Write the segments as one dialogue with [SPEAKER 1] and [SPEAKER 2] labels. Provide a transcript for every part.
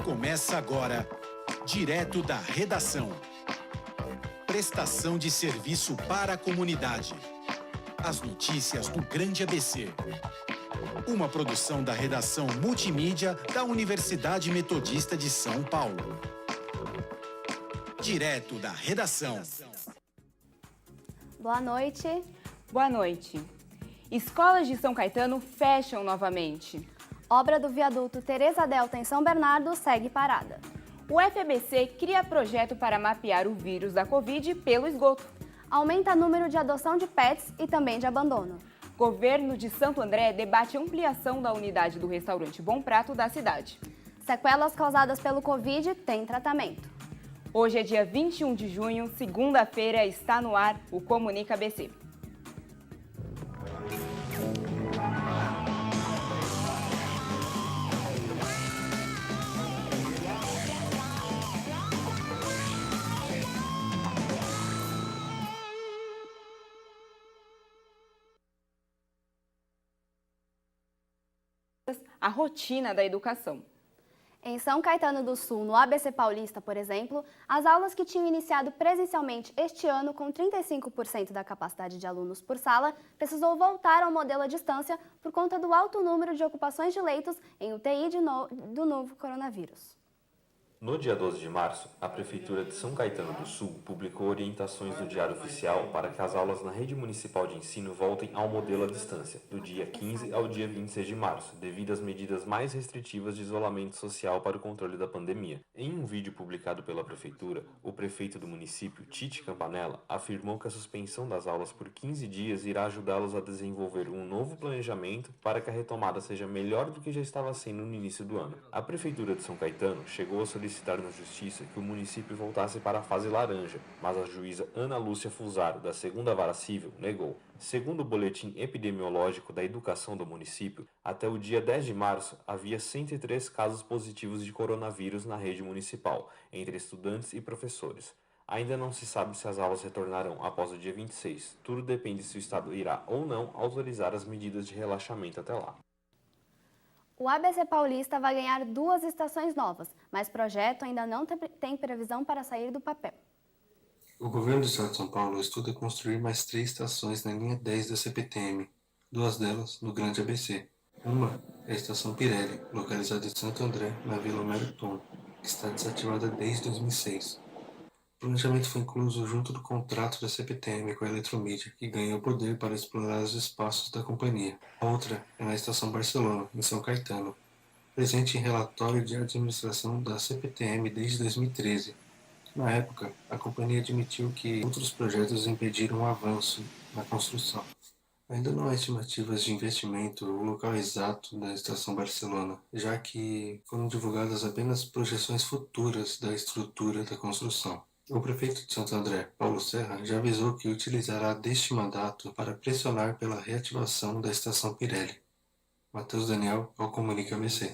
[SPEAKER 1] Começa agora, direto da redação. Prestação de serviço para a comunidade. As notícias do Grande ABC. Uma produção da redação multimídia da Universidade Metodista de São Paulo. Direto da redação.
[SPEAKER 2] Boa noite.
[SPEAKER 3] Boa noite. Escolas de São Caetano fecham novamente.
[SPEAKER 2] Obra do viaduto Teresa Delta em São Bernardo segue parada.
[SPEAKER 3] O FABC cria projeto para mapear o vírus da Covid pelo esgoto.
[SPEAKER 2] Aumenta o número de adoção de pets e também de abandono.
[SPEAKER 3] Governo de Santo André debate ampliação da unidade do restaurante Bom Prato da cidade.
[SPEAKER 2] Sequelas causadas pelo Covid têm tratamento.
[SPEAKER 3] Hoje é dia 21 de junho, segunda-feira, está no ar o Comunica ABC. A rotina da educação.
[SPEAKER 2] Em São Caetano do Sul, no ABC Paulista, por exemplo, as aulas que tinham iniciado presencialmente este ano com 35% da capacidade de alunos por sala, precisou voltar ao modelo à distância por conta do alto número de ocupações de leitos em UTI do novo coronavírus.
[SPEAKER 4] No dia 12 de março, a Prefeitura de São Caetano do Sul publicou orientações no Diário Oficial para que as aulas na rede municipal de ensino voltem ao modelo à distância, do dia 15 ao dia 26 de março, devido às medidas mais restritivas de isolamento social para o controle da pandemia. Em um vídeo publicado pela Prefeitura, o prefeito do município, Tite Campanella, afirmou que a suspensão das aulas por 15 dias irá ajudá-los a desenvolver um novo planejamento para que a retomada seja melhor do que já estava sendo no início do ano. A Prefeitura de São Caetano chegou a solicitar na Justiça que o município voltasse para a fase laranja, mas a juíza Ana Lúcia Fusaro, da 2ª Vara Civil, negou. Segundo o boletim epidemiológico da educação do município, até o dia 10 de março havia 103 casos positivos de coronavírus na rede municipal, entre estudantes e professores. Ainda não se sabe se as aulas retornarão após o dia 26. Tudo depende se o Estado irá ou não autorizar as medidas de relaxamento até lá.
[SPEAKER 2] O ABC Paulista vai ganhar 2 estações novas, mas o projeto ainda não tem previsão para sair do papel.
[SPEAKER 5] O governo do estado de São Paulo estuda construir mais 3 estações na linha 10 da CPTM, 2 delas no Grande ABC. Uma é a Estação Pirelli, localizada em Santo André, na Vila Homero Tom, que está desativada desde 2006. O planejamento foi incluso junto do contrato da CPTM com a Eletromídia, que ganhou poder para explorar os espaços da companhia. A outra é na Estação Barcelona, em São Caetano, presente em relatório de administração da CPTM desde 2013. Na época, a companhia admitiu que outros projetos impediram o avanço na construção. Ainda não há estimativas de investimento ou local exato da Estação Barcelona, já que foram divulgadas apenas projeções futuras da estrutura da construção. O prefeito de Santo André, Paulo Serra, já avisou que utilizará deste mandato para pressionar pela reativação da Estação Pirelli. Matheus Daniel, ao Comunica ABC.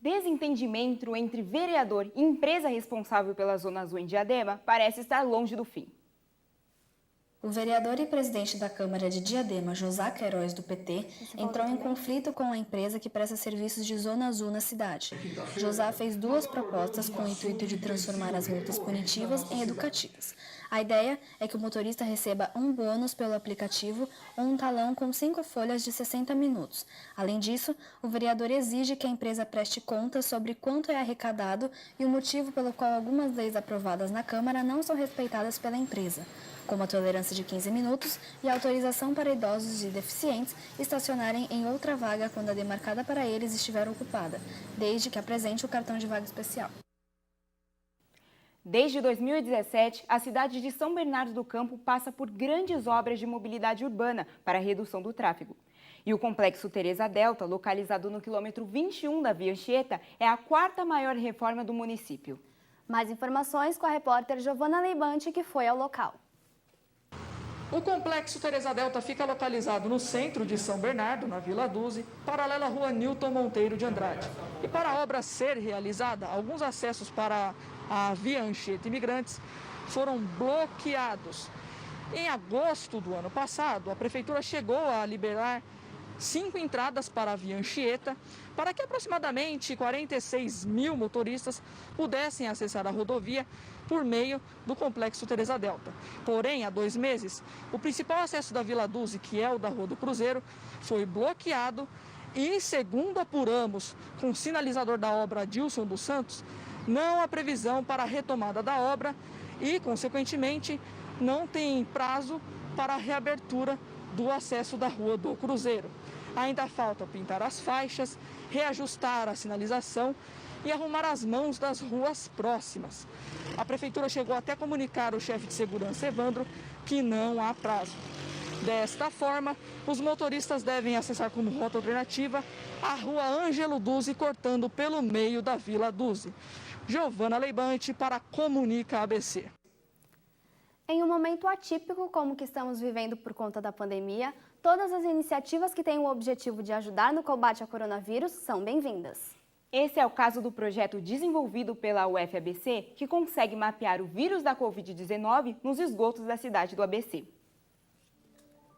[SPEAKER 3] Desentendimento entre vereador e empresa responsável pela Zona Azul em Diadema parece estar longe do fim.
[SPEAKER 6] O vereador e presidente da Câmara de Diadema, Josá Queiroz, do PT, entrou em conflito com a empresa que presta serviços de Zona Azul na cidade. Josá fez 2 propostas com o intuito de transformar as multas punitivas em educativas. A ideia é que o motorista receba um bônus pelo aplicativo ou um talão com 5 folhas de 60 minutos. Além disso, o vereador exige que a empresa preste contas sobre quanto é arrecadado e o motivo pelo qual algumas leis aprovadas na Câmara não são respeitadas pela empresa, como a tolerância de 15 minutos e a autorização para idosos e deficientes estacionarem em outra vaga quando a demarcada para eles estiver ocupada, desde que apresente o cartão de vaga especial.
[SPEAKER 3] Desde 2017, a cidade de São Bernardo do Campo passa por grandes obras de mobilidade urbana para a redução do tráfego. E o Complexo Teresa Delta, localizado no quilômetro 21 da Via Anchieta, é a 4ª maior reforma do município.
[SPEAKER 2] Mais informações com a repórter Giovana Leibante, que foi ao local.
[SPEAKER 7] O Complexo Teresa Delta fica localizado no centro de São Bernardo, na Vila Duze, paralela à rua Nilton Monteiro de Andrade. E para a obra ser realizada, alguns acessos para a Via Anchieta Imigrantes foram bloqueados. Em agosto do ano passado, a Prefeitura chegou a liberar 5 entradas para a via Anchieta, para que aproximadamente 46 mil motoristas pudessem acessar a rodovia por meio do Complexo Teresa Delta. Porém, há 2 meses, o principal acesso da Vila Dulce, que é o da Rua do Cruzeiro, foi bloqueado e, segundo apuramos com o sinalizador da obra Adilson dos Santos, não há previsão para a retomada da obra e, consequentemente, não tem prazo para a reabertura do acesso da Rua do Cruzeiro. Ainda falta pintar as faixas, reajustar a sinalização e arrumar as mãos das ruas próximas. A Prefeitura chegou até a comunicar ao chefe de segurança, Evandro, que não há prazo. Desta forma, os motoristas devem acessar como rota alternativa a Rua Ângelo Duzzi, cortando pelo meio da Vila Duzzi. Giovana Leibante para Comunica ABC.
[SPEAKER 2] Em um momento atípico como o que estamos vivendo por conta da pandemia, todas as iniciativas que têm o objetivo de ajudar no combate ao coronavírus são bem-vindas.
[SPEAKER 3] Esse é o caso do projeto desenvolvido pela UFABC, que consegue mapear o vírus da Covid-19 nos esgotos da cidade do ABC.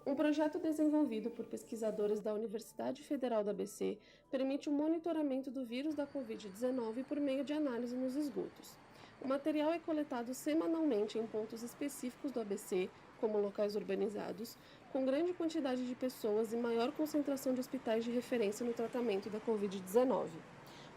[SPEAKER 8] Um projeto desenvolvido por pesquisadores da Universidade Federal do ABC permite o monitoramento do vírus da Covid-19 por meio de análise nos esgotos. O material é coletado semanalmente em pontos específicos do ABC, como locais urbanizados, com grande quantidade de pessoas e maior concentração de hospitais de referência no tratamento da Covid-19.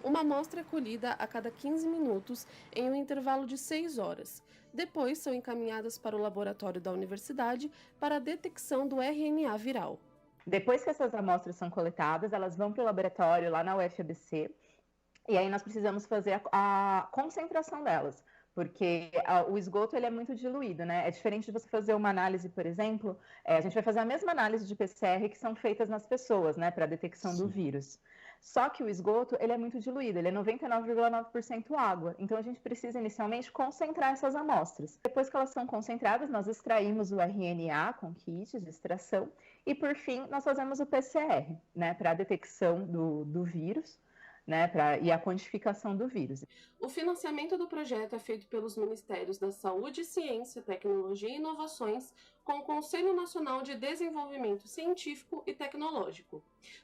[SPEAKER 8] Uma amostra é colhida a cada 15 minutos em um intervalo de 6 horas. Depois são encaminhadas para o laboratório da universidade para a detecção do RNA viral.
[SPEAKER 9] Depois que essas amostras são coletadas, elas vão para o laboratório lá na UFABC e aí nós precisamos fazer a concentração delas, porque o esgoto ele é muito diluído, né? É diferente de você fazer uma análise, por exemplo, a gente vai fazer a mesma análise de PCR que são feitas nas pessoas, né, para a detecção do vírus. Só que o esgoto, ele é muito diluído, ele é 99,9% água. Então, a gente precisa, inicialmente, concentrar essas amostras. Depois que elas são concentradas, nós extraímos o RNA com kits de extração e, por fim, nós fazemos o PCR, né, para a detecção do vírus, né, e a quantificação do vírus.
[SPEAKER 8] O financiamento do projeto é feito pelos Ministérios da Saúde, Ciência, Tecnologia e Inovações, com o Conselho Nacional de Desenvolvimento Científico e Tecnológico.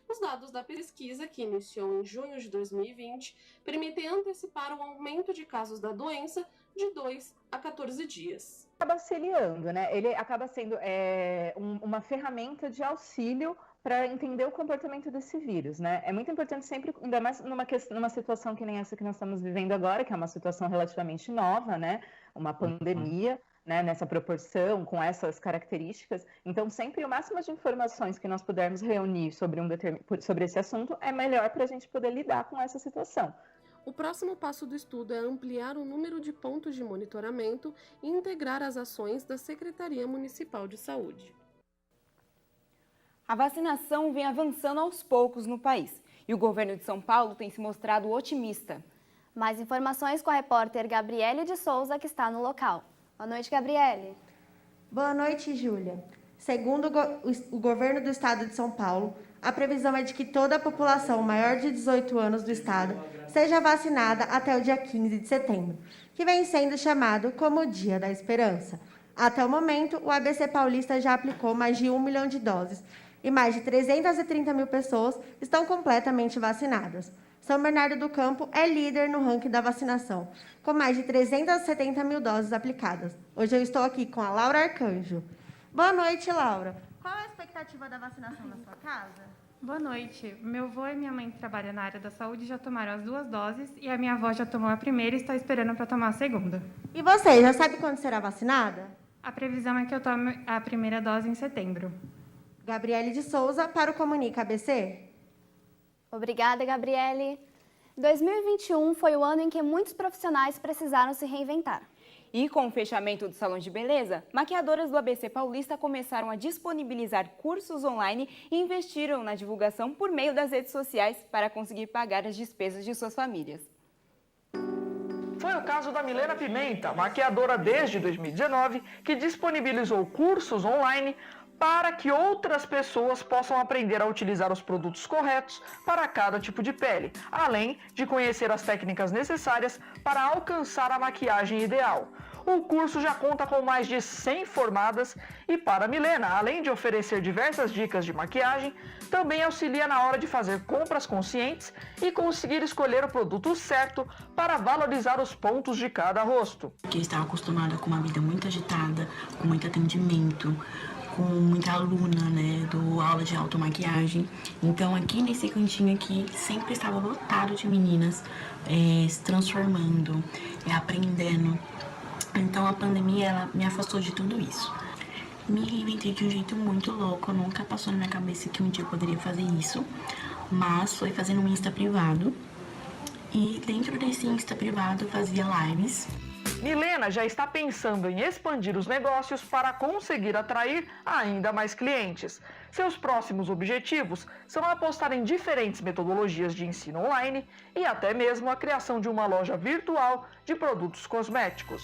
[SPEAKER 8] Os dados da pesquisa, que iniciou em junho de 2020, permitem antecipar o aumento de casos da doença de 2 a 14 dias.
[SPEAKER 9] Acaba auxiliando, né? Ele acaba sendo uma ferramenta de auxílio para entender o comportamento desse vírus, né? É muito importante sempre, ainda mais numa situação que nem essa que nós estamos vivendo agora, que é uma situação relativamente nova, né? Uma pandemia, né? Nessa proporção, com essas características. Então, sempre o máximo de informações que nós pudermos reunir sobre esse assunto é melhor para a gente poder lidar com essa situação.
[SPEAKER 8] O próximo passo do estudo é ampliar o número de pontos de monitoramento e integrar as ações da Secretaria Municipal de Saúde.
[SPEAKER 3] A vacinação vem avançando aos poucos no país e o governo de São Paulo tem se mostrado otimista.
[SPEAKER 2] Mais informações com a repórter Gabriele de Souza, que está no local. Boa noite, Gabriele.
[SPEAKER 10] Boa noite, Júlia. Segundo o governo do estado de São Paulo, a previsão é de que toda a população maior de 18 anos do estado seja vacinada até o dia 15 de setembro, que vem sendo chamado como o Dia da Esperança. Até o momento, o ABC Paulista já aplicou mais de 1 milhão de doses e mais de 330 mil pessoas estão completamente vacinadas. São Bernardo do Campo é líder no ranking da vacinação, com mais de 370 mil doses aplicadas. Hoje eu estou aqui com a Laura Arcanjo. Boa noite, Laura. Qual a expectativa da vacinação na sua casa?
[SPEAKER 11] Boa noite. Meu avô e minha mãe que trabalham na área da saúde já tomaram as 2 doses e a minha avó já tomou a primeira e está esperando para tomar a segunda.
[SPEAKER 10] E você, já sabe quando será vacinada?
[SPEAKER 11] A previsão é que eu tome a primeira dose em setembro.
[SPEAKER 10] Gabriele de Souza para o Comunica ABC.
[SPEAKER 2] Obrigada, Gabriele. 2021 foi o ano em que muitos profissionais precisaram se reinventar.
[SPEAKER 3] E com o fechamento dos salões de beleza, maquiadoras do ABC Paulista começaram a disponibilizar cursos online e investiram na divulgação por meio das redes sociais para conseguir pagar as despesas de suas famílias.
[SPEAKER 7] Foi o caso da Milena Pimenta, maquiadora desde 2019, que disponibilizou cursos online para que outras pessoas possam aprender a utilizar os produtos corretos para cada tipo de pele, além de conhecer as técnicas necessárias para alcançar a maquiagem ideal. o curso já conta com mais de 100 formadas e para a Milena, além de oferecer diversas dicas de maquiagem, também auxilia na hora de fazer compras conscientes e conseguir escolher o produto certo para valorizar os pontos de cada rosto.
[SPEAKER 12] Porque eu estava acostumada com uma vida muito agitada, com muito atendimento, com muita aluna, né, do aula de automaquiagem. Então aqui nesse cantinho aqui sempre estava lotado de meninas se transformando, aprendendo. Então a pandemia ela me afastou de tudo isso. Me reinventei de um jeito muito louco, nunca passou na minha cabeça que um dia eu poderia fazer isso, mas foi fazendo um Insta privado e dentro desse Insta privado eu fazia lives.
[SPEAKER 7] Milena já está pensando em expandir os negócios para conseguir atrair ainda mais clientes. Seus próximos objetivos são apostar em diferentes metodologias de ensino online e até mesmo a criação de uma loja virtual de produtos cosméticos.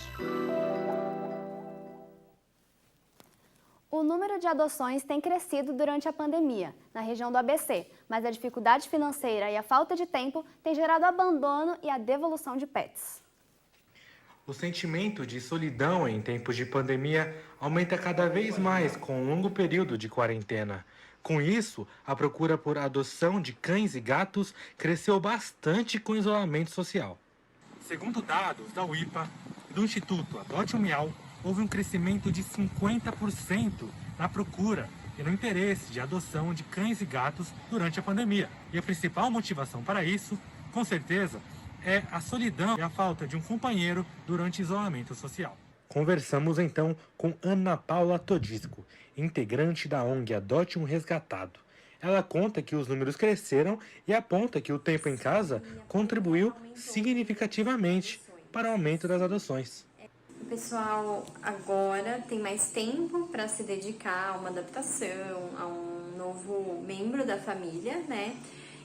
[SPEAKER 2] O número de adoções tem crescido durante a pandemia na região do ABC, mas a dificuldade financeira e a falta de tempo têm gerado abandono e a devolução de pets.
[SPEAKER 13] O sentimento de solidão em tempos de pandemia aumenta cada vez mais com o longo período de quarentena. Com isso, a procura por adoção de cães e gatos cresceu bastante com o isolamento social. Segundo dados da UIPA, do Instituto Adote um Miau, houve um crescimento de 50% na procura e no interesse de adoção de cães e gatos durante a pandemia. E a principal motivação para isso, com certeza, é a solidão e a falta de um companheiro durante o isolamento social. Conversamos então com Ana Paula Todisco, integrante da ONG Adote um Resgatado. Ela conta que os números cresceram e aponta que o tempo em casa contribuiu significativamente para o aumento das adoções.
[SPEAKER 14] O pessoal agora tem mais tempo para se dedicar a uma adaptação, a um novo membro da família, né?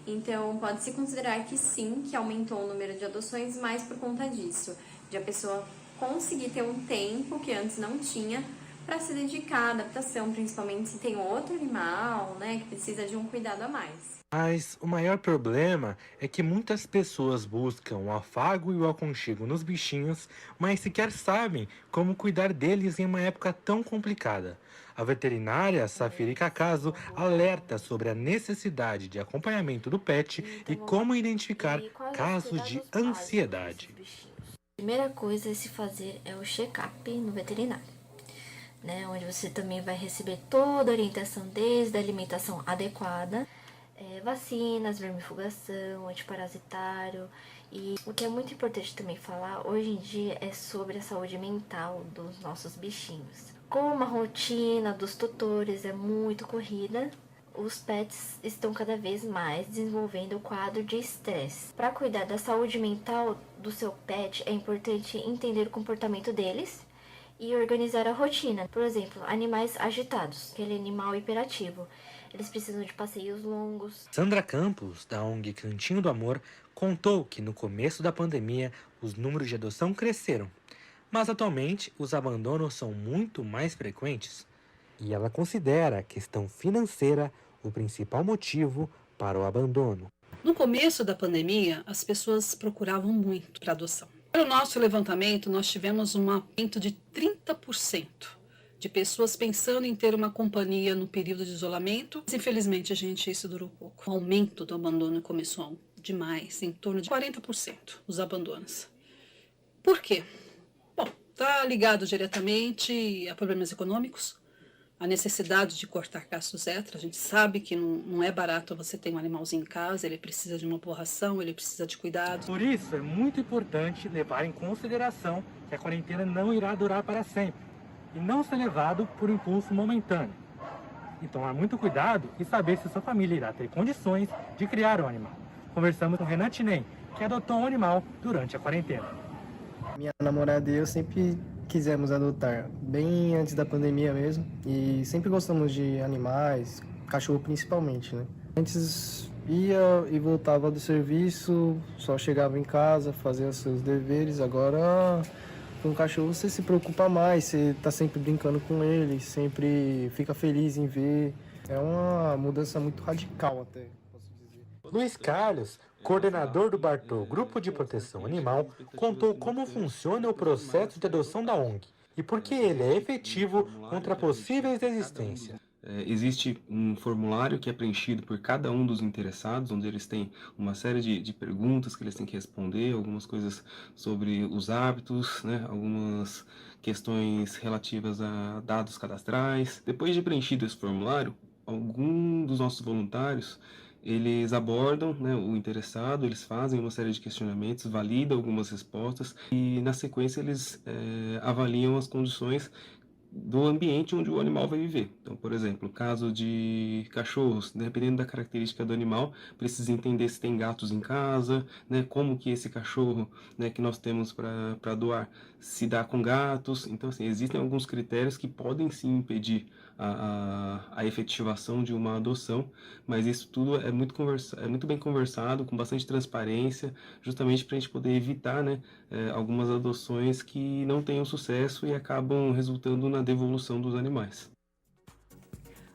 [SPEAKER 14] Então, pode-se considerar que sim, que aumentou o número de adoções, mas por conta disso, de a pessoa conseguir ter um tempo que antes não tinha para se dedicar à adaptação, principalmente se tem outro animal, né, que precisa de um cuidado a mais.
[SPEAKER 13] Mas o maior problema é que muitas pessoas buscam o afago e o aconchego nos bichinhos, mas sequer sabem como cuidar deles em uma época tão complicada. A veterinária Safiri Cacaso alerta sobre a necessidade de acompanhamento do pet e como identificar casos de ansiedade.
[SPEAKER 15] A primeira coisa a se fazer é o check-up no veterinário, né, onde você também vai receber toda a orientação desde a alimentação adequada, vacinas, vermifugação, antiparasitário. E o que é muito importante também falar hoje em dia é sobre a saúde mental dos nossos bichinhos. Como a rotina dos tutores é muito corrida, os pets estão cada vez mais desenvolvendo o quadro de estresse. Para cuidar da saúde mental do seu pet, é importante entender o comportamento deles e organizar a rotina. Por exemplo, animais agitados, aquele animal hiperativo. Eles precisam de passeios longos.
[SPEAKER 13] Sandra Campos, da ONG Cantinho do Amor, contou que no começo da pandemia os números de adoção cresceram, mas atualmente os abandonos são muito mais frequentes. E ela considera a questão financeira o principal motivo para o abandono.
[SPEAKER 16] No começo da pandemia, as pessoas procuravam muito para adoção. Para o nosso levantamento, nós tivemos um aumento de 30% de pessoas pensando em ter uma companhia no período de isolamento. Mas, infelizmente, isso durou pouco. O aumento do abandono começou demais, em torno de 40% os abandonos. Por quê? Bom, está ligado diretamente a problemas econômicos, a necessidade de cortar gastos extras. A gente sabe que não é barato você ter um animalzinho em casa, ele precisa de uma boa ração, ele precisa de cuidado.
[SPEAKER 13] Por isso, é muito importante levar em consideração que a quarentena não irá durar para sempre e não ser levado por impulso momentâneo. Então, há muito cuidado e saber se sua família irá ter condições de criar um animal. Conversamos com Renan Tinem, que adotou um animal durante a quarentena.
[SPEAKER 17] Minha namorada e eu sempre quisemos adotar, bem antes da pandemia mesmo, e sempre gostamos de animais, cachorro principalmente, né? Antes ia e voltava do serviço, só chegava em casa, fazia os seus deveres. Agora, com o cachorro você se preocupa mais, você tá sempre brincando com ele, sempre fica feliz em ver. É uma mudança muito radical até, posso dizer.
[SPEAKER 13] Luiz Carlos coordenador do Bartô Grupo de Proteção Animal, contou como funciona o processo de adoção da ONG e por que ele é efetivo contra possíveis desistências.
[SPEAKER 18] Existe um formulário que é preenchido por cada um dos interessados, onde eles têm uma série de perguntas que eles têm que responder, algumas coisas sobre os hábitos, né, algumas questões relativas a dados cadastrais. Depois de preenchido esse formulário, algum dos nossos voluntários, eles abordam, né, o interessado, eles fazem uma série de questionamentos, validam algumas respostas e, na sequência, eles avaliam as condições do ambiente onde o animal vai viver. Então, por exemplo, no caso de cachorros, dependendo da característica do animal, precisa entender se tem gatos em casa, né, como que esse cachorro, né, que nós temos para doar se dá com gatos. Então, assim, existem alguns critérios que podem sim impedir a efetivação de uma adoção, mas isso tudo é muito bem conversado, com bastante transparência, justamente para a gente poder evitar, né, algumas adoções que não tenham sucesso e acabam resultando na devolução dos animais.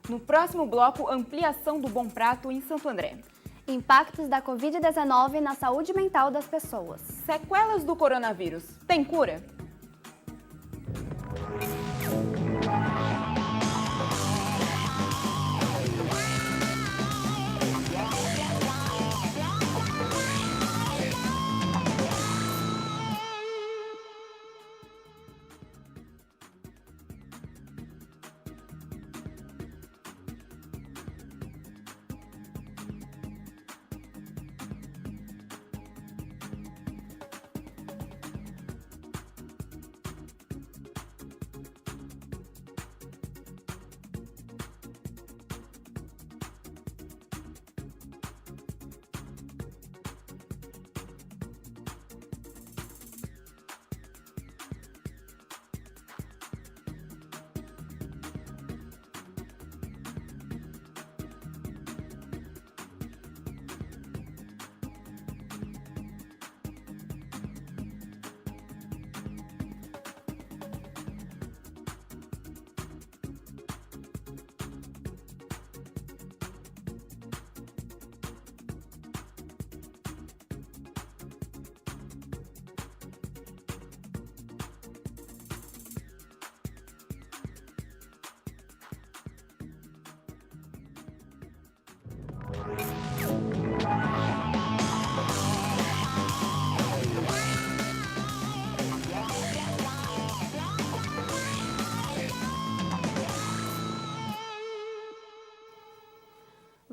[SPEAKER 3] No próximo bloco, ampliação do Bom Prato em Santo André.
[SPEAKER 2] Impactos da Covid-19 na saúde mental das pessoas.
[SPEAKER 3] Sequelas do coronavírus. Tem cura?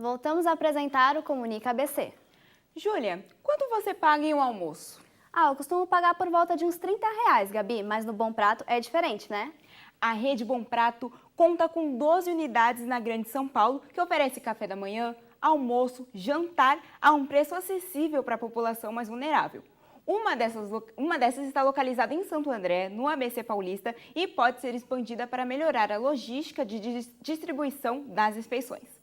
[SPEAKER 2] Voltamos a apresentar o Comunica ABC.
[SPEAKER 3] Júlia, quanto você paga em um almoço?
[SPEAKER 2] Eu costumo pagar por volta de uns R$30, Gabi, mas no Bom Prato é diferente, né?
[SPEAKER 3] A rede Bom Prato conta com 12 unidades na Grande São Paulo, que oferece café da manhã, almoço, jantar a um preço acessível para a população mais vulnerável. Uma dessas está localizada em Santo André, no ABC Paulista, e pode ser expandida para melhorar a logística de distribuição das refeições.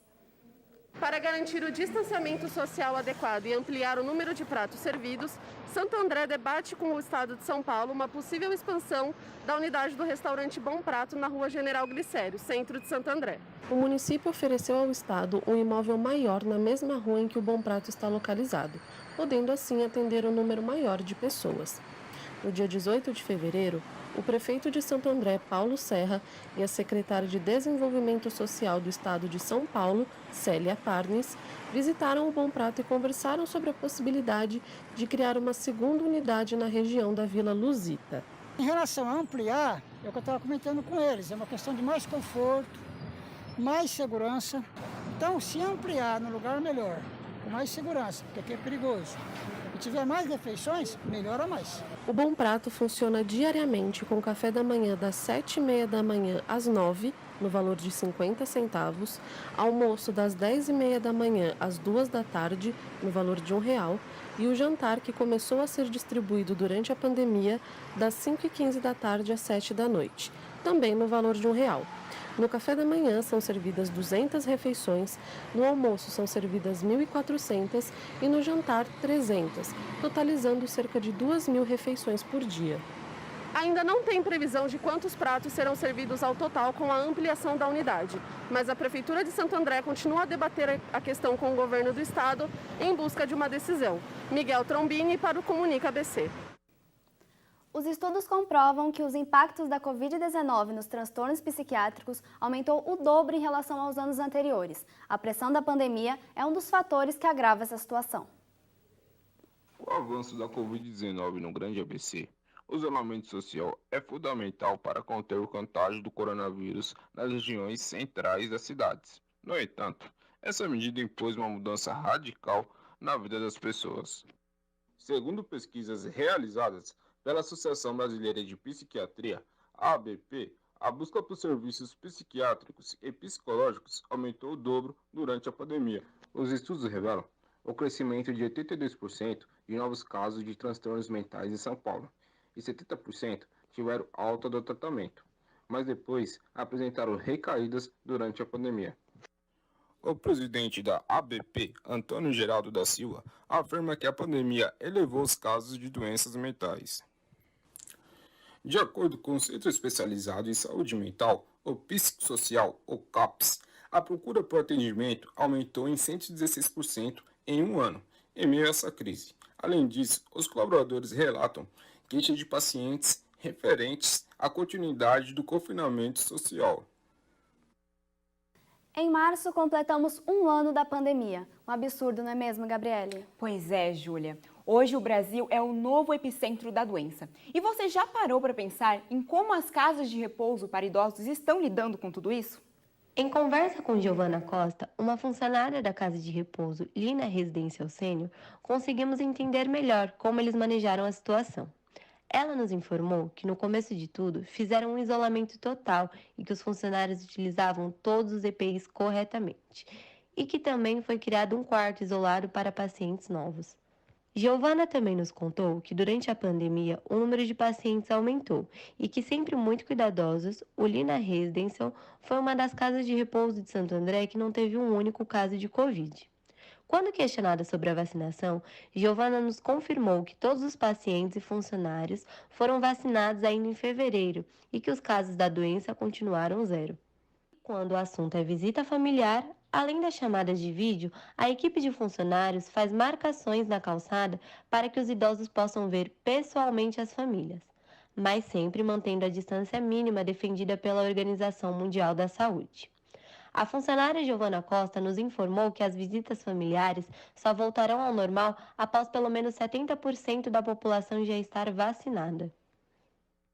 [SPEAKER 8] Para garantir o distanciamento social adequado e ampliar o número de pratos servidos, Santo André debate com o Estado de São Paulo uma possível expansão da unidade do restaurante Bom Prato na Rua General Glicério, centro de Santo André. O município ofereceu ao Estado um imóvel maior na mesma rua em que o Bom Prato está localizado, podendo assim atender um número maior de pessoas. No dia 18 de fevereiro, o prefeito de Santo André, Paulo Serra, e a secretária de Desenvolvimento Social do Estado de São Paulo, Célia Parnes, visitaram o Bom Prato e conversaram sobre a possibilidade de criar uma segunda unidade na região da Vila Luzita.
[SPEAKER 19] Em relação a ampliar, é o que eu estava comentando com eles, é uma questão de mais conforto, mais segurança. Então, se ampliar no lugar melhor, com mais segurança, porque aqui é perigoso, e tiver mais refeições, melhora mais.
[SPEAKER 8] O Bom Prato funciona diariamente com café da manhã das 7h30 da manhã às 9h, no valor de 50 centavos, almoço das 10h30 da manhã às 2h da tarde, no valor de R$1, e o jantar, que começou a ser distribuído durante a pandemia, das 5h15 da tarde às 7h da noite, também no valor de R$1. No café da manhã são servidas 200 refeições, no almoço são servidas 1.400 e no jantar 300, totalizando cerca de 2.000 refeições por dia. Ainda não tem previsão de quantos pratos serão servidos ao total com a ampliação da unidade, mas a Prefeitura de Santo André continua a debater a questão com o governo do estado em busca de uma decisão. Miguel Trombini para o Comunica ABC.
[SPEAKER 2] Os estudos comprovam que os impactos da Covid-19 nos transtornos psiquiátricos aumentou o dobro em relação aos anos anteriores. A pressão da pandemia é um dos fatores que agrava essa situação.
[SPEAKER 20] Com o avanço da Covid-19 no Grande ABC, o isolamento social é fundamental para conter o contágio do coronavírus nas regiões centrais das cidades. No entanto, essa medida impôs uma mudança radical na vida das pessoas. Segundo pesquisas realizadas pela Associação Brasileira de Psiquiatria, a ABP, a busca por serviços psiquiátricos e psicológicos aumentou o dobro durante a pandemia. Os estudos revelam o crescimento de 82% de novos casos de transtornos mentais em São Paulo e 70% tiveram alta do tratamento, mas depois apresentaram recaídas durante a pandemia. O presidente da ABP, Antônio Geraldo da Silva, afirma que a pandemia elevou os casos de doenças mentais. De acordo com o Centro Especializado em Saúde Mental, o Psicossocial, o CAPS, a procura por atendimento aumentou em 116% em um ano, em meio a essa crise. Além disso, os colaboradores relatam queixas de pacientes referentes à continuidade do confinamento social.
[SPEAKER 2] Em março, completamos um ano da pandemia. Um absurdo, não é mesmo, Gabriele?
[SPEAKER 3] Pois é, Júlia. Hoje o Brasil é o novo epicentro da doença. E você já parou para pensar em como as casas de repouso para idosos estão lidando com tudo isso?
[SPEAKER 21] Em conversa com Giovana Costa, uma funcionária da Casa de Repouso Lina Residencial Sênior, conseguimos entender melhor como eles manejaram a situação. Ela nos informou que, no começo de tudo, fizeram um isolamento total e que os funcionários utilizavam todos os EPIs corretamente. E que também foi criado um quarto isolado para pacientes novos. Giovana também nos contou que, durante a pandemia, o número de pacientes aumentou e que, sempre muito cuidadosos, o Lina Residencial foi uma das casas de repouso de Santo André que não teve um único caso de Covid. Quando questionada sobre a vacinação, Giovana nos confirmou que todos os pacientes e funcionários foram vacinados ainda em fevereiro e que os casos da doença continuaram zero. Quando o assunto é visita familiar, além das chamadas de vídeo, a equipe de funcionários faz marcações na calçada para que os idosos possam ver pessoalmente as famílias, mas sempre mantendo a distância mínima defendida pela Organização Mundial da Saúde. A funcionária Giovana Costa nos informou que as visitas familiares só voltarão ao normal após pelo menos 70% da população já estar vacinada.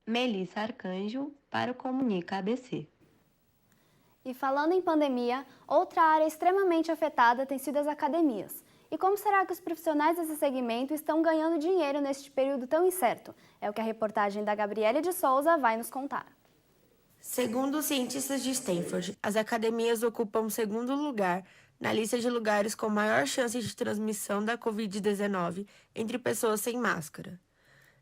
[SPEAKER 21] Melissa Arcanjo, para o Comunica ABC.
[SPEAKER 2] E falando em pandemia, outra área extremamente afetada tem sido as academias. E como será que os profissionais desse segmento estão ganhando dinheiro neste período tão incerto? É o que a reportagem da Gabriele de Souza vai nos contar.
[SPEAKER 22] Segundo os cientistas de Stanford, as academias ocupam o segundo lugar na lista de lugares com maior chance de transmissão da Covid-19 entre pessoas sem máscara.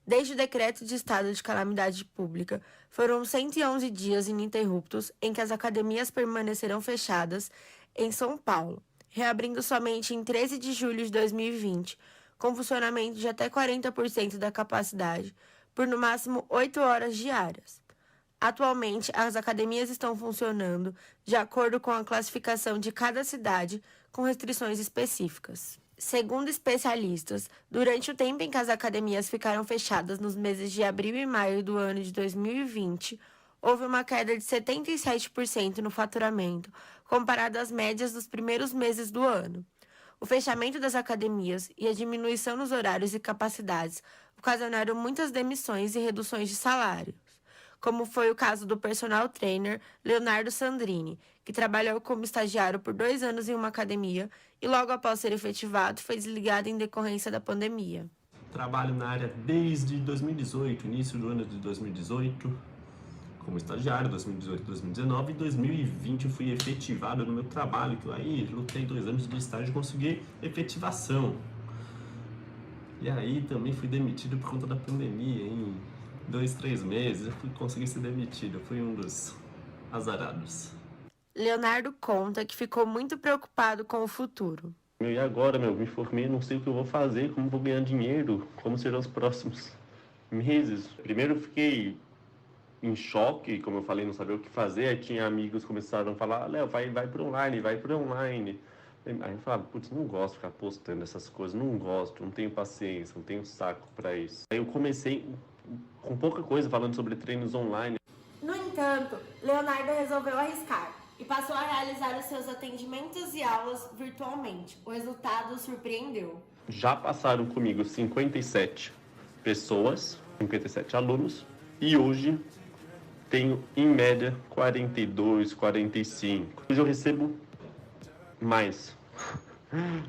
[SPEAKER 22] Desde o decreto de estado de calamidade pública, foram 111 dias ininterruptos em que as academias permaneceram fechadas em São Paulo, reabrindo somente em 13 de julho de 2020, com funcionamento de até 40% da capacidade, por no máximo 8 horas diárias. Atualmente, as academias estão funcionando de acordo com a classificação de cada cidade, com restrições específicas. Segundo especialistas, durante o tempo em que as academias ficaram fechadas nos meses de abril e maio do ano de 2020, houve uma queda de 77% no faturamento, comparado às médias dos primeiros meses do ano. O fechamento das academias e a diminuição nos horários e capacidades ocasionaram muitas demissões e reduções de salários, como foi o caso do personal trainer Leonardo Sandrini, que trabalhou como estagiário por 2 anos em uma academia e logo após ser efetivado foi desligado em decorrência da pandemia.
[SPEAKER 23] Trabalho na área desde 2018, início do ano de 2018, como estagiário, 2018, 2019, e 2020 eu fui efetivado no meu trabalho, que eu aí lutei 2 anos de estágio e consegui efetivação. E aí também fui demitido por conta da pandemia, em 2, 3 meses eu consegui ser demitido, eu fui um dos azarados.
[SPEAKER 22] Leonardo conta que ficou muito preocupado com o futuro.
[SPEAKER 23] E agora, me formei, não sei o que eu vou fazer, como vou ganhar dinheiro, como serão os próximos meses. Primeiro eu fiquei em choque, como eu falei, não sabia o que fazer. Aí tinha amigos que começaram a falar, Léo, vai para online, vai para online. Aí eu falava, putz, não gosto de ficar postando essas coisas, não gosto, não tenho paciência, não tenho saco para isso. Aí eu comecei com pouca coisa falando sobre treinos online.
[SPEAKER 22] No entanto, Leonardo resolveu arriscar e passou a realizar os seus atendimentos e aulas virtualmente. O resultado o surpreendeu.
[SPEAKER 23] Já passaram comigo 57 pessoas, 57 alunos, e hoje tenho, em média, 42, 45. Hoje eu recebo mais,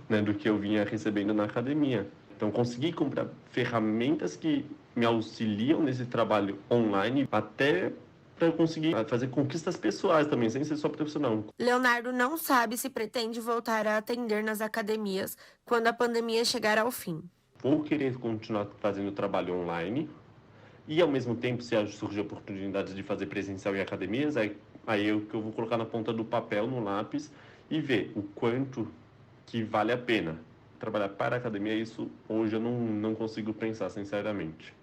[SPEAKER 23] né, do que eu vinha recebendo na academia. Então, consegui comprar ferramentas que me auxiliam nesse trabalho online, até para eu conseguir fazer conquistas pessoais também, sem ser só profissional.
[SPEAKER 22] Leonardo não sabe se pretende voltar a atender nas academias quando a pandemia chegar ao fim.
[SPEAKER 23] Vou querer continuar fazendo trabalho online e, ao mesmo tempo, se surgir oportunidades de fazer presencial em academias, aí eu vou colocar na ponta do papel, no lápis, e ver o quanto que vale a pena. Trabalhar para a academia, isso hoje eu não consigo pensar, sinceramente.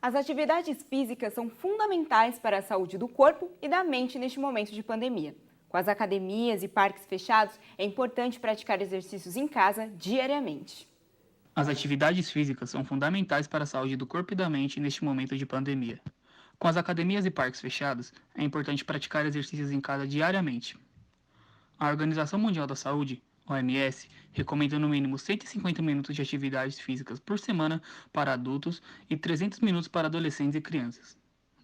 [SPEAKER 3] As atividades físicas são fundamentais para a saúde do corpo e da mente neste momento de pandemia. Com as academias e parques fechados, é importante praticar exercícios em casa diariamente.
[SPEAKER 1] As atividades físicas são fundamentais para a saúde do corpo e da mente neste momento de pandemia. Com as academias e parques fechados, é importante praticar exercícios em casa diariamente. A Organização Mundial da Saúde, OMS, recomenda no mínimo 150 minutos de atividades físicas por semana para adultos e 300 minutos para adolescentes e crianças.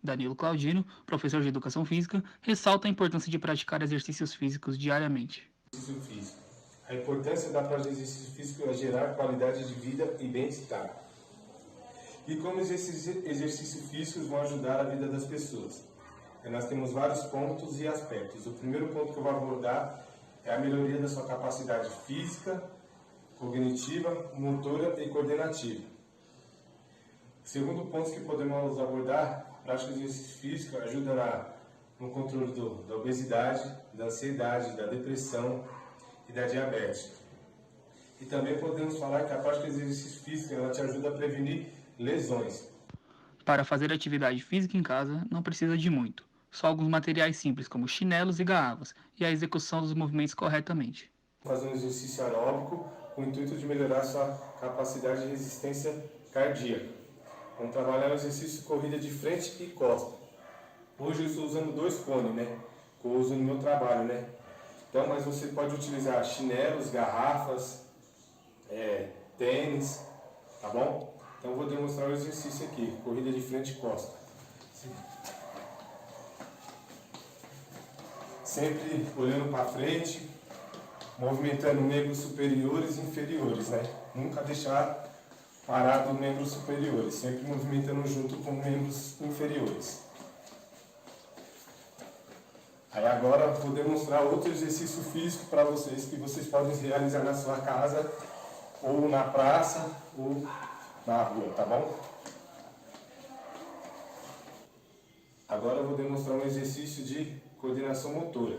[SPEAKER 1] Danilo Claudino, professor de Educação Física, ressalta a importância de praticar exercícios físicos diariamente.
[SPEAKER 4] Exercício físico. A importância da prática de exercício físico é gerar qualidade de vida e bem-estar. E como esses exercícios físicos vão ajudar a vida das pessoas? Nós temos vários pontos e aspectos. O primeiro ponto que eu vou abordar é a melhoria da sua capacidade física, cognitiva, motora e coordenativa. O segundo ponto que podemos abordar, a prática de exercício físico ajuda no controle da obesidade, da ansiedade, da depressão e da diabetes. E também podemos falar que a prática de exercício físico ela te ajuda a prevenir lesões.
[SPEAKER 1] Para fazer atividade física em casa, não precisa de muito. Só alguns materiais simples, como chinelos e garrafas, e a execução dos movimentos corretamente.
[SPEAKER 4] Fazer um exercício aeróbico com o intuito de melhorar sua capacidade de resistência cardíaca. Vamos trabalhar o exercício de corrida de frente e costa. Hoje eu estou usando 2 cones, né? Que eu uso no meu trabalho, né? Então, mas você pode utilizar chinelos, garrafas, tênis, tá bom? Então eu vou demonstrar o exercício aqui, corrida de frente e costa. Sempre olhando para frente, movimentando membros superiores e inferiores, né? Nunca deixar parado membros superiores, sempre movimentando junto com membros inferiores. Aí agora eu vou demonstrar outro exercício físico para vocês, que vocês podem realizar na sua casa, ou na praça, ou na rua, tá bom? Agora eu vou demonstrar um exercício de coordenação motora,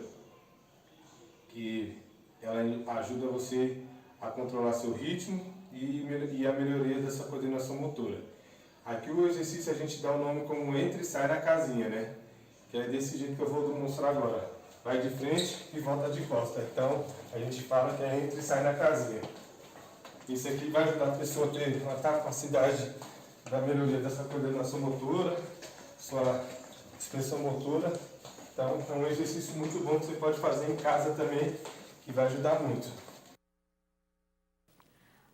[SPEAKER 4] que ela ajuda você a controlar seu ritmo e a melhoria dessa coordenação motora. Aqui o exercício a gente dá o nome como entra e sai na casinha, né? Que é desse jeito que eu vou demonstrar agora. Vai de frente e volta de costa. Então a gente fala que é entra e sai na casinha. Isso aqui vai ajudar a pessoa a ter uma capacidade da melhoria dessa coordenação motora, sua expressão motora. Então é um exercício muito bom que você pode fazer em casa também, que vai ajudar muito.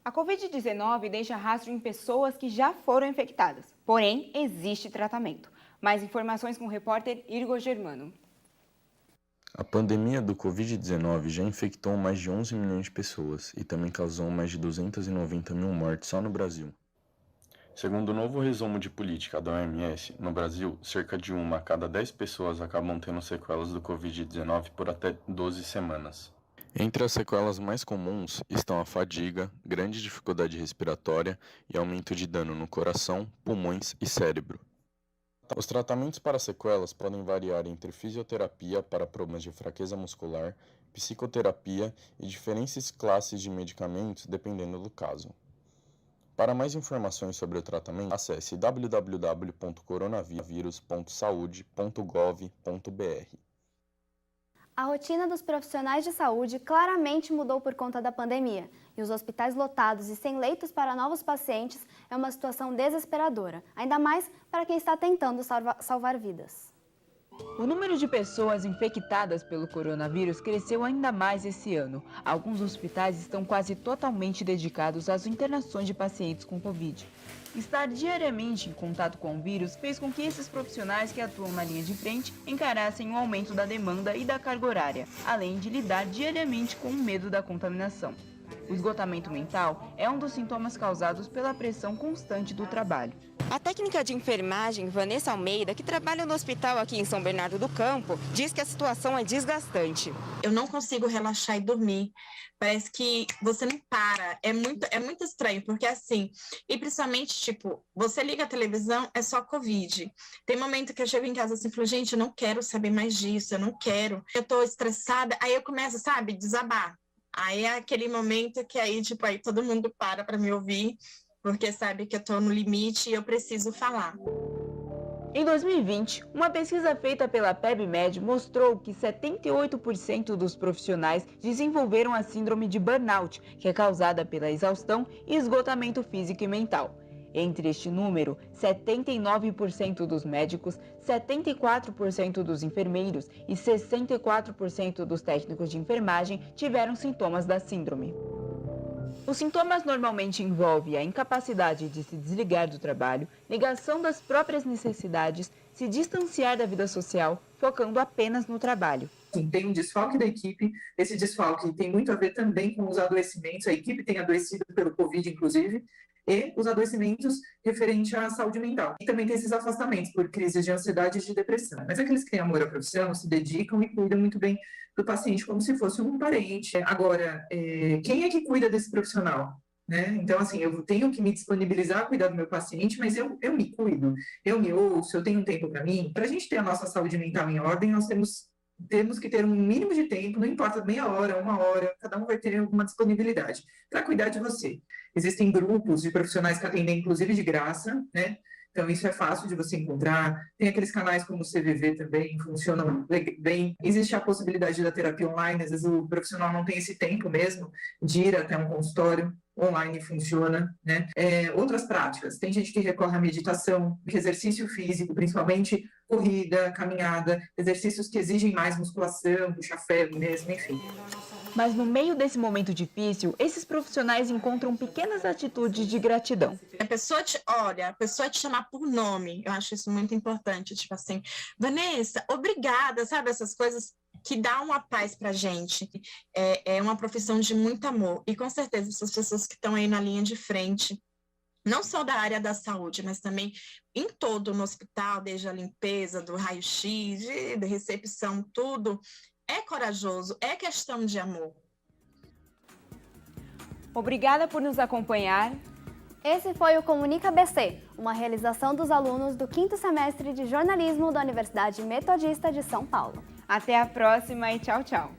[SPEAKER 3] A Covid-19 deixa rastro em pessoas que já foram infectadas, porém existe tratamento. Mais informações com o repórter Igor Germano.
[SPEAKER 5] A pandemia do Covid-19 já infectou mais de 11 milhões de pessoas e também causou mais de 290 mil mortes só no Brasil. Segundo o novo resumo de política da OMS, no Brasil, cerca de 1 a cada 10 pessoas acabam tendo sequelas do Covid-19 por até 12 semanas. Entre as sequelas mais comuns estão a fadiga, grande dificuldade respiratória e aumento de dano no coração, pulmões e cérebro. Os tratamentos para sequelas podem variar entre fisioterapia para problemas de fraqueza muscular, psicoterapia e diferentes classes de medicamentos dependendo do caso. Para mais informações sobre o tratamento, acesse www.coronavírus.saude.gov.br.
[SPEAKER 2] A rotina dos profissionais de saúde claramente mudou por conta da pandemia, e os hospitais lotados e sem leitos para novos pacientes é uma situação desesperadora, ainda mais para quem está tentando salvar vidas.
[SPEAKER 3] O número de pessoas infectadas pelo coronavírus cresceu ainda mais esse ano. Alguns hospitais estão quase totalmente dedicados às internações de pacientes com Covid. Estar diariamente em contato com o vírus fez com que esses profissionais que atuam na linha de frente encarassem o aumento da demanda e da carga horária, além de lidar diariamente com o medo da contaminação. O esgotamento mental é um dos sintomas causados pela pressão constante do trabalho.
[SPEAKER 6] A técnica de enfermagem Vanessa Almeida, que trabalha no hospital aqui em São Bernardo do Campo, diz que a situação é desgastante.
[SPEAKER 12] Eu não consigo relaxar e dormir. Parece que você não para. É muito estranho, porque assim, e principalmente, tipo, você liga a televisão, é só Covid. Tem momento que eu chego em casa assim, falo, gente, eu não quero saber mais disso, eu não quero. Eu tô estressada, aí eu começo, sabe, desabar. Aí é aquele momento que aí, tipo, aí todo mundo para me ouvir, porque sabe que eu tô no limite e eu preciso falar.
[SPEAKER 3] Em 2020, uma pesquisa feita pela PebMed mostrou que 78% dos profissionais desenvolveram a síndrome de burnout, que é causada pela exaustão e esgotamento físico e mental. Entre este número, 79% dos médicos, 74% dos enfermeiros e 64% dos técnicos de enfermagem tiveram sintomas da síndrome. Os sintomas normalmente envolvem a incapacidade de se desligar do trabalho, negação das próprias necessidades, se distanciar da vida social, focando apenas no trabalho.
[SPEAKER 9] Tem um desfalque da equipe, esse desfalque tem muito a ver também com os adoecimentos, a equipe tem adoecido pelo Covid, inclusive, e os adoecimentos referentes à saúde mental. E também tem esses afastamentos por crises de ansiedade e de depressão. Mas aqueles que têm amor à profissão, se dedicam e cuidam muito bem do paciente, como se fosse um parente. Agora, quem é que cuida desse profissional? Né? Então, assim, eu tenho que me disponibilizar a cuidar do meu paciente, mas eu me cuido, eu me ouço, eu tenho um tempo para mim. Para a gente ter a nossa saúde mental em ordem, nós temos que ter um mínimo de tempo, não importa meia hora, uma hora, cada um vai ter alguma disponibilidade para cuidar de você. Existem grupos de profissionais que atendem, inclusive, de graça, né? Então, isso é fácil de você encontrar. Tem aqueles canais como o CVV também, funcionam bem. Existe a possibilidade da terapia online, às vezes o profissional não tem esse tempo mesmo de ir até um consultório. Online funciona, né? Outras práticas, tem gente que recorre à meditação, exercício físico, principalmente corrida, caminhada, exercícios que exigem mais musculação, puxar ferro mesmo, enfim.
[SPEAKER 3] Mas no meio desse momento difícil, esses profissionais encontram pequenas atitudes de gratidão.
[SPEAKER 12] A pessoa te olha, a pessoa te chamar por nome, eu acho isso muito importante, tipo assim, Vanessa, obrigada, sabe, essas coisas que dá uma paz pra gente. É uma profissão de muito amor, e com certeza essas pessoas que estão aí na linha de frente, não só da área da saúde, mas também em todo no hospital, desde a limpeza, do raio-x, de recepção, tudo, é corajoso, é questão de amor.
[SPEAKER 3] Obrigada por nos acompanhar.
[SPEAKER 2] Esse foi o Comunica BC, uma realização dos alunos do 5º semestre de jornalismo da Universidade Metodista de São Paulo.
[SPEAKER 3] Até a próxima e tchau, tchau.